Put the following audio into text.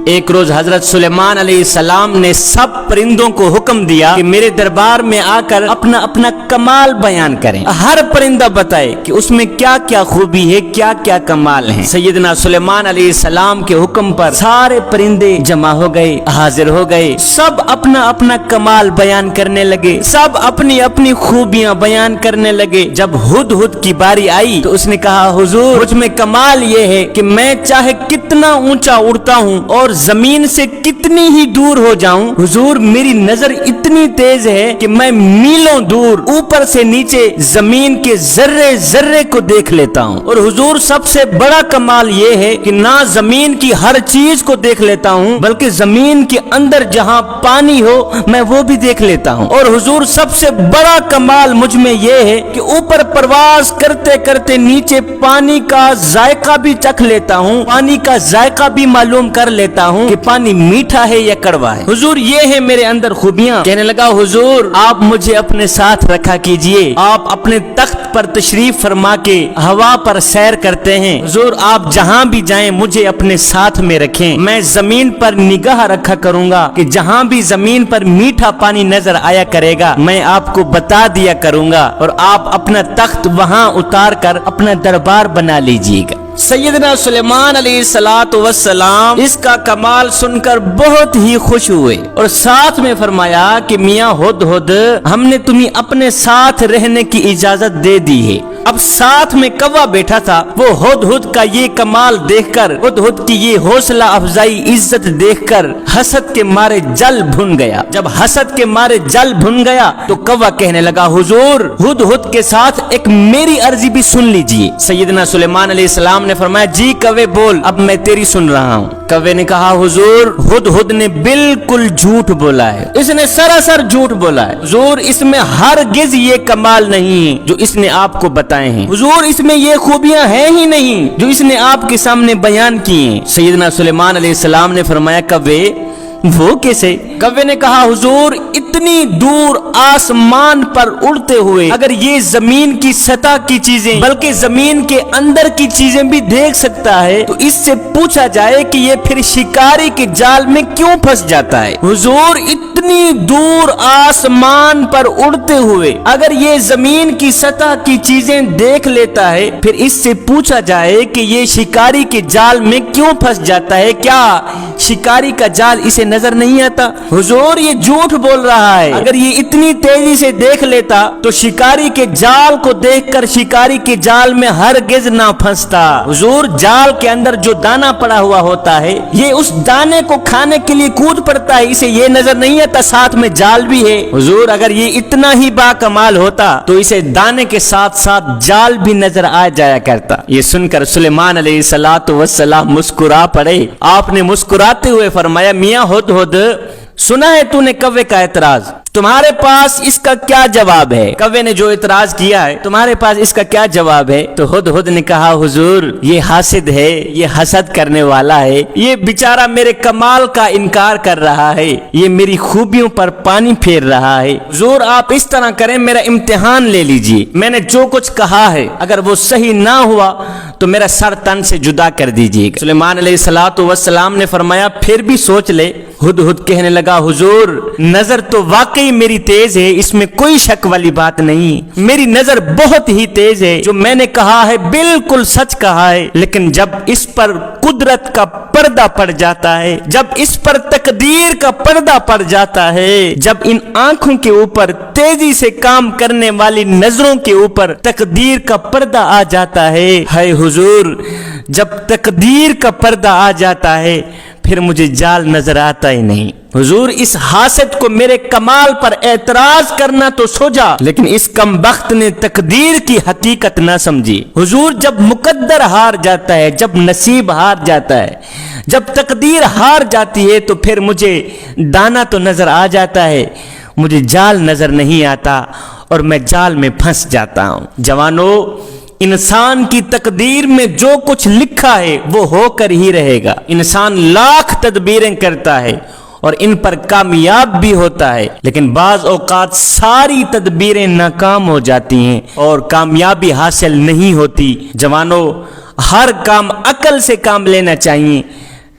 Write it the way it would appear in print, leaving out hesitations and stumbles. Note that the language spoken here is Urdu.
ایک روز حضرت سلیمان علیہ السلام نے سب پرندوں کو حکم دیا کہ میرے دربار میں آ کر اپنا اپنا کمال بیان کریں. ہر پرندہ بتائے کہ اس میں کیا کیا خوبی ہے, کیا کیا کمال ہے. سیدنا سلیمان علیہ السلام کے حکم پر سارے پرندے جمع ہو گئے, حاضر ہو گئے. سب اپنا اپنا کمال بیان کرنے لگے, سب اپنی اپنی خوبیاں بیان کرنے لگے. جب ہدہد کی باری آئی تو اس نے کہا, حضور مجھ میں کمال یہ ہے کہ میں چاہے کتنا اونچا اڑتا ہوں اور زمین سے کتنی ہی دور ہو جاؤں, حضور میری نظر اتنی تیز ہے کہ میں میلوں دور اوپر سے نیچے زمین کے ذرے ذرے کو دیکھ لیتا ہوں. اور حضور سب سے بڑا کمال یہ ہے کہ نہ زمین کی ہر چیز کو دیکھ لیتا ہوں بلکہ زمین کے اندر جہاں پانی ہو میں وہ بھی دیکھ لیتا ہوں. اور حضور سب سے بڑا کمال مجھ میں یہ ہے کہ اوپر پرواز کرتے کرتے نیچے پانی کا ذائقہ بھی چکھ لیتا ہوں, پانی کا ذائقہ بھی معلوم کر لیتا ہوں کہ پانی میٹھا ہے یا کڑوا ہے. حضور یہ ہے میرے اندر خوبیاں. کہنے لگا, حضور آپ مجھے اپنے ساتھ رکھا کیجئے. آپ اپنے تخت پر تشریف فرما کے ہوا پر سیر کرتے ہیں. حضور آپ جہاں بھی جائیں مجھے اپنے ساتھ میں رکھیں. میں زمین پر نگاہ رکھا کروں گا کہ جہاں بھی زمین پر میٹھا پانی نظر آیا کرے گا میں آپ کو بتا دیا کروں گا, اور آپ اپنا تخت وہاں اتار کر اپنا دربار بنا لیجیے گا. سیدنا سلیمان علیہ السلام اس کا کمال سن کر بہت ہی خوش ہوئے اور ساتھ میں فرمایا کہ میاں ہدہد, ہم نے تمہیں اپنے ساتھ رہنے کی اجازت دے دی ہے. اب ساتھ میں کوا بیٹھا تھا, وہ ہدہد کا یہ کمال دیکھ کر, ہدہد کی یہ حوصلہ افزائی عزت دیکھ کر حسد کے مارے جل بھن گیا. جب حسد کے مارے جل بھن گیا تو کوا کہنے لگا, حضور ہدہد کے ساتھ ایک میری عرضی بھی سن لیجئے. سیدنا سلیمان علیہ السلام نے فرمایا, جی کوے بول, اب میں تیری سن رہا ہوں. کوے نے کہا, حضور ہدہد نے بالکل جھوٹ بولا ہے, اس نے سراسر جھوٹ بولا ہے. حضور اس میں ہرگز یہ کمال نہیں ہے جو اس نے آپ کو بتائے ہیں. حضور اس میں یہ خوبیاں ہیں ہی نہیں جو اس نے آپ کے سامنے بیان کی ہیں. سیدنا سلیمان علیہ السلام نے فرمایا, کوے وہ کیسے؟ کوے نے کہا, حضور اتنی دور آسمان پر اڑتے ہوئے اگر یہ زمین کی سطح کی چیزیں بلکہ زمین کے اندر کی چیزیں بھی دیکھ سکتا ہے تو اس سے پوچھا جائے کہ یہ پھر شکاری کے جال میں کیوں پھنس جاتا ہے. حضور اتنی دور آسمان پر اڑتے ہوئے اگر یہ زمین کی سطح کی چیزیں دیکھ لیتا ہے پھر اس سے پوچھا جائے کہ یہ شکاری کے جال میں کیوں پھنس جاتا ہے, کیا شکاری کا جال اسے نظر نہیں آتا؟ حضور یہ جھوٹ بول رہا ہے. اگر یہ اتنی تیزی سے دیکھ لیتا تو شکاری کے جال کو دیکھ کر شکاری کے جال میں ہرگز نہ پھنستا. حضور جال کے اندر جو دانا پڑا ہوا ہوتا ہے یہ اس دانے کو کھانے کے لیے کود پڑتا ہے, اسے یہ نظر نہیں آتا ساتھ میں جال بھی ہے. حضور اگر یہ اتنا ہی با کمال ہوتا تو اسے دانے کے ساتھ ساتھ جال بھی نظر آ جایا کرتا. یہ سن کر سلیمان علیہ السلام مسکرا پڑے. آپ نے مسکراتے ہوئے فرمایا, میاں ہدہد سنا ہے تو نے کوے کا اعتراض, تمہارے پاس اس کا کیا جواب ہے؟ کوے نے جو اعتراض کیا ہے تمہارے پاس اس کا کیا جواب ہے؟ تو ہدہد نے کہا, حضور یہ حاسد ہے, یہ حسد کرنے والا ہے, یہ بیچارہ میرے کمال کا انکار کر رہا ہے, یہ میری خوبیوں پر پانی پھیر رہا ہے. حضور آپ اس طرح کریں, میرا امتحان لے لیجئے, میں نے جو کچھ کہا ہے اگر وہ صحیح نہ ہوا تو میرا سر تن سے جدا کر دیجئے. سلیمان علیہ السلام نے فرمایا, پھر بھی سوچ لے. ہدہد کہنے لگا, حضور نظر تو واقعی میری تیز ہے, اس میں کوئی شک والی بات نہیں, میری نظر بہت ہی تیز ہے, جو میں نے کہا ہے بالکل سچ کہا ہے, لیکن جب اس پر قدرت کا پردہ پڑ جاتا ہے, جب اس پر تقدیر کا پردہ پڑ جاتا ہے, جب ان آنکھوں کے اوپر تیزی سے کام کرنے والی نظروں کے اوپر تقدیر کا پردہ آ جاتا ہے, ہے حضور جب تقدیر کا پردہ آ جاتا ہے پھر مجھے جال نظر آتا ہی نہیں. حضور اس حاسد کو میرے کمال پر اعتراض کرنا تو سوچا, لیکن اس کم بخت نے تقدیر کی حقیقت نہ سمجھی. حضور جب مقدر ہار جاتا ہے, جب نصیب ہار جاتا ہے, جب تقدیر ہار جاتی ہے تو پھر مجھے دانا تو نظر آ جاتا ہے, مجھے جال نظر نہیں آتا اور میں جال میں پھنس جاتا ہوں. جوانو, انسان کی تقدیر میں جو کچھ لکھا ہے وہ ہو کر ہی رہے گا. انسان لاکھ تدبیریں کرتا ہے اور ان پر کامیاب بھی ہوتا ہے, لیکن بعض اوقات ساری تدبیریں ناکام ہو جاتی ہیں اور کامیابی حاصل نہیں ہوتی. جوانو, ہر کام عقل سے کام لینا چاہیے,